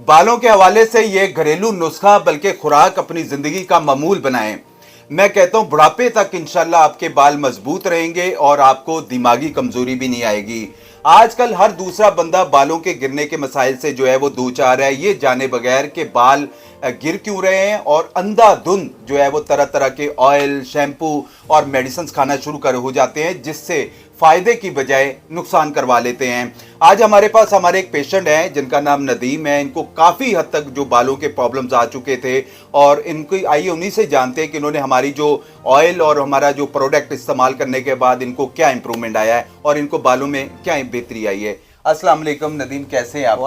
बालों के हवाले से ये घरेलू नुस्खा बल्कि खुराक अपनी जिंदगी का मामूल बनाएं। मैं कहता हूं बुढ़ापे तक इंशाल्लाह आपके बाल मजबूत रहेंगे और आपको दिमागी कमजोरी भी नहीं आएगी। आजकल हर दूसरा बंदा बालों के गिरने के मसाइल से जो है वो दो चार है, ये जाने बगैर के बाल गिर क्यों रहे हैं, और अंधाधुंध जो है वो तरह तरह के ऑयल, शैम्पू और मेडिसिन खाना शुरू कर हो जाते हैं, जिससे फायदे की बजाय नुकसान करवा लेते हैं। आज हमारे पास हमारे एक पेशेंट हैं जिनका नाम नदीम है। इनको काफ़ी हद तक जो बालों के प्रॉब्लम्स आ चुके थे और इनको आइए उन्हीं से जानते हैं कि इन्होंने हमारी जो ऑयल और हमारा जो प्रोडक्ट इस्तेमाल करने के बाद इनको क्या इंप्रूवमेंट आया है और इनको बालों में क्या बेहतरी आई है। अस्सलाम वालेकुम नदीम, कैसे हैं आप?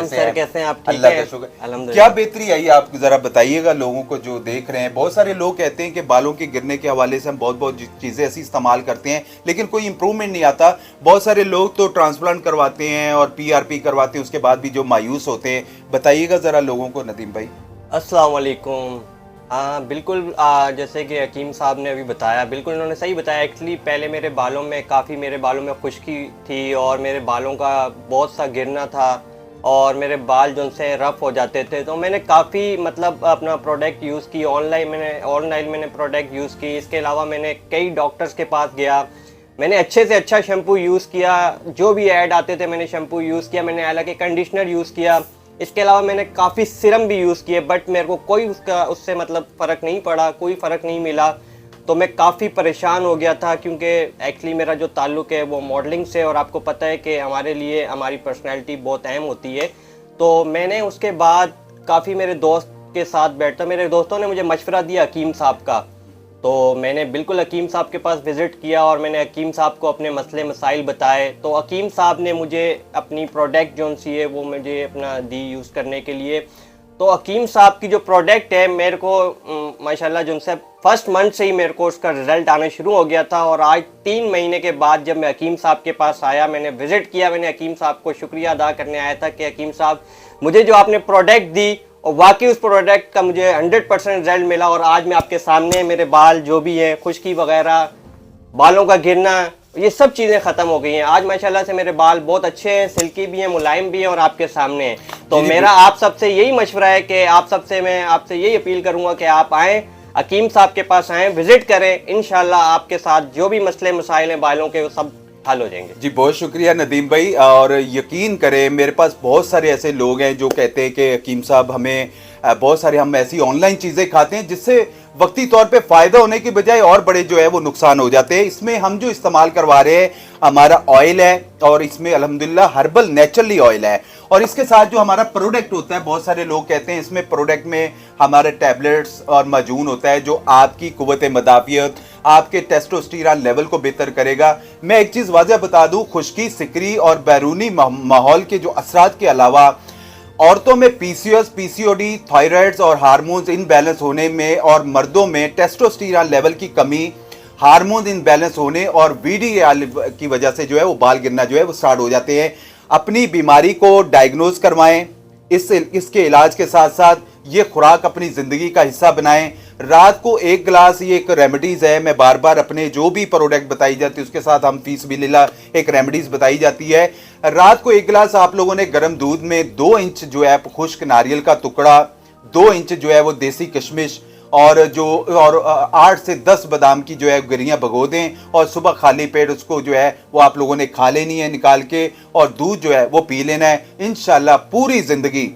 सर कैसे हैं आप? अल्लाह का शुक्र। क्या बेहतरी आई आप जरा बताइएगा लोगों को जो देख रहे हैं। बहुत सारे लोग कहते हैं कि बालों के गिरने के हवाले से हम बहुत चीजें ऐसी इस्तेमाल करते हैं लेकिन कोई इंप्रूवमेंट नहीं आता। बहुत सारे लोग तो ट्रांसप्लांट करवाते हैं और PRP करवाते हैं, उसके बाद भी जो मायूस होते हैं। बताइएगा जरा लोगों को नदीम भाई। अस्सलाम वालेकुम। हाँ बिल्कुल, जैसे कि हकीम साहब ने अभी बताया, बिल्कुल उन्होंने सही बताया। एक्चुअली पहले मेरे बालों में खुश्की थी और मेरे बालों का बहुत सा गिरना था और मेरे बाल जो से रफ़ हो जाते थे। तो मैंने काफ़ी मतलब अपना प्रोडक्ट यूज़ की, ऑनलाइन मैंने प्रोडक्ट यूज़ की। इसके अलावा मैंने कई डॉक्टर्स के पास गया, मैंने अच्छे से अच्छा शैम्पू यूज़ किया, जो भी ऐड आते थे मैंने शैम्पू यूज़ किया, मैंने हालांकि कंडीशनर यूज़ किया। इसके अलावा मैंने काफ़ी सिरम भी यूज़ किए, बट मेरे को कोई उससे मतलब फ़र्क नहीं पड़ा, कोई फ़र्क नहीं मिला। तो मैं काफ़ी परेशान हो गया था क्योंकि एक्चुअली मेरा जो ताल्लुक़ है वो मॉडलिंग से, और आपको पता है कि हमारे लिए हमारी पर्सनैलिटी बहुत अहम होती है। तो मैंने उसके बाद काफ़ी मेरे दोस्त के साथ बैठता, मेरे दोस्तों ने मुझे मशवरा दिया हकीम साहब का। तो मैंने बिल्कुल हकीम साहब के पास विज़िट किया और मैंने हकीम साहब को अपने मसले मसाइल बताए। तो हकीम साहब ने मुझे अपनी प्रोडक्ट जो सी है वो मुझे अपना दी यूज़ करने के लिए। तो हकीम साहब की जो प्रोडक्ट है मेरे को माशाल्लाह जो से फर्स्ट मंथ से ही मेरे को उसका रिज़ल्ट आना शुरू हो गया था। और आज 3 महीने के बाद जब मैं हकीम साहब के पास आया, मैंने विज़िट किया, मैंने हकीम साहब को शुक्रिया अदा करने आया था कि हकीम साहब मुझे जो आपने प्रोडक्ट दी और वाकई उस प्रोडक्ट का मुझे 100% रिजल्ट मिला। और आज मैं आपके सामने मेरे बाल जो भी है, खुश्की वगैरह, बालों का गिरना, ये सब चीज़ें ख़त्म हो गई हैं। आज माशाल्लाह से मेरे बाल बहुत अच्छे हैं, सिल्की भी हैं, मुलायम भी हैं और आपके सामने हैं। तो मेरा आप सबसे यही मशवरा है कि मैं आपसे यही अपील करूँगा कि आप आएँ, हकीम साहब के पास आएँ, विज़िट करें। इंशाल्लाह आपके साथ जो भी मसले मसाइल हैं बालों के वो सब हल हो जाएंगे। जी बहुत शुक्रिया नदीम भाई। और यकीन करें मेरे पास बहुत सारे ऐसे लोग हैं जो कहते हैं कि हकीम साहब हमें बहुत सारे हम ऐसी ऑनलाइन चीज़ें खाते हैं जिससे वक्ती तौर पे फ़ायदा होने की बजाय और बड़े जो है वो नुकसान हो जाते हैं। इसमें हम जो इस्तेमाल करवा रहे हैं हमारा ऑयल है और इसमें अल्हम्दुलिल्लाह हर्बल नेचुरली ऑयल है। और इसके साथ जो हमारा प्रोडक्ट होता है, बहुत सारे लोग कहते हैं इसमें प्रोडक्ट में हमारे टैबलेट्स और माजून होता है जो आपकी कुव्वत मदाफियत, आपके टेस्टोस्टेरोन लेवल को बेहतर करेगा। मैं एक चीज़ वाज़ह बता दूं, खुश्की, सिकरी और बैरूनी माहौल के जो असरात के अलावा औरतों में PCOS, PCOD, थायराइड्स और हार्मोन्स इनबैलेंस होने में और मर्दों में टेस्टोस्टेरोन लेवल की कमी, हार्मोन इनबैलेंस होने और VD की वजह से जो है वो बाल गिरना जो है वो स्टार्ट हो जाते हैं। अपनी बीमारी को डायग्नोज करवाएं, इसके इलाज के साथ साथ ये खुराक अपनी ज़िंदगी का हिस्सा बनाएं। रात को 1 गिलास, ये एक रेमेडीज़ है, मैं बार बार अपने जो भी प्रोडक्ट बताई जाती है उसके साथ हम फीस भी लीला एक रेमेडीज़ बताई जाती है। रात को 1 गिलास आप लोगों ने गर्म दूध में 2 इंच जो है खुश्क नारियल का टुकड़ा, 2 इंच जो है वो देसी किशमिश और 8 से 10 बादाम की जो है गिरियाँ भगो दें और सुबह खाली पेट उसको जो है वो आप लोगों ने खा लेनी है निकाल के, और दूध जो है वो पी लेना है। इंशाल्लाह पूरी जिंदगी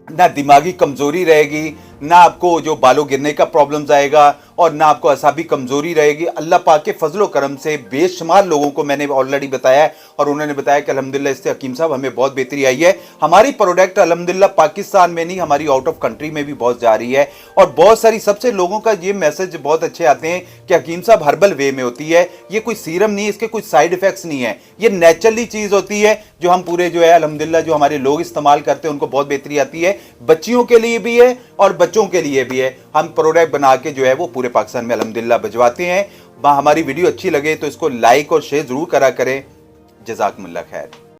ना दिमागी कमजोरी रहेगी, ना आपको जो बालों गिरने का प्रॉब्लम्स आएगा और ना आपको असाबी कमजोरी रहेगी। अल्लाह पाक के फजलो करम से बेशुमार लोगों को मैंने ऑलरेडी बताया है और उन्होंने बताया कि अल्हम्दुलिल्लाह इससे हकीम साहब हमें बहुत बेहतरी आई है। हमारी प्रोडक्ट अल्हम्दुलिल्लाह पाकिस्तान में नहीं, हमारी आउट ऑफ कंट्री में भी बहुत जा रही है। और बहुत सारी सबसे लोगों का ये मैसेज बहुत अच्छे आते हैं कि हकीम साहब हर्बल वे में होती है, ये कोई सीरम नहीं है, इसके कोई साइड इफेक्ट्स नहीं है, ये नेचुरली चीज़ होती है जो हम पूरे जो है अल्हम्दुलिल्लाह जो हमारे लोग इस्तेमाल करते हैं उनको बहुत बेहतरी आती है। बच्चियों के लिए भी है और बच्चों के लिए भी है। हम प्रोडक्ट बना के जो है वो पूरे पाकिस्तान में अल्हम्दुलिल्लाह भिजवाते हैं। हमारी वीडियो अच्छी लगे तो इसको लाइक और शेयर जरूर करा करें। जज़ाकुमुल्लाह खैर।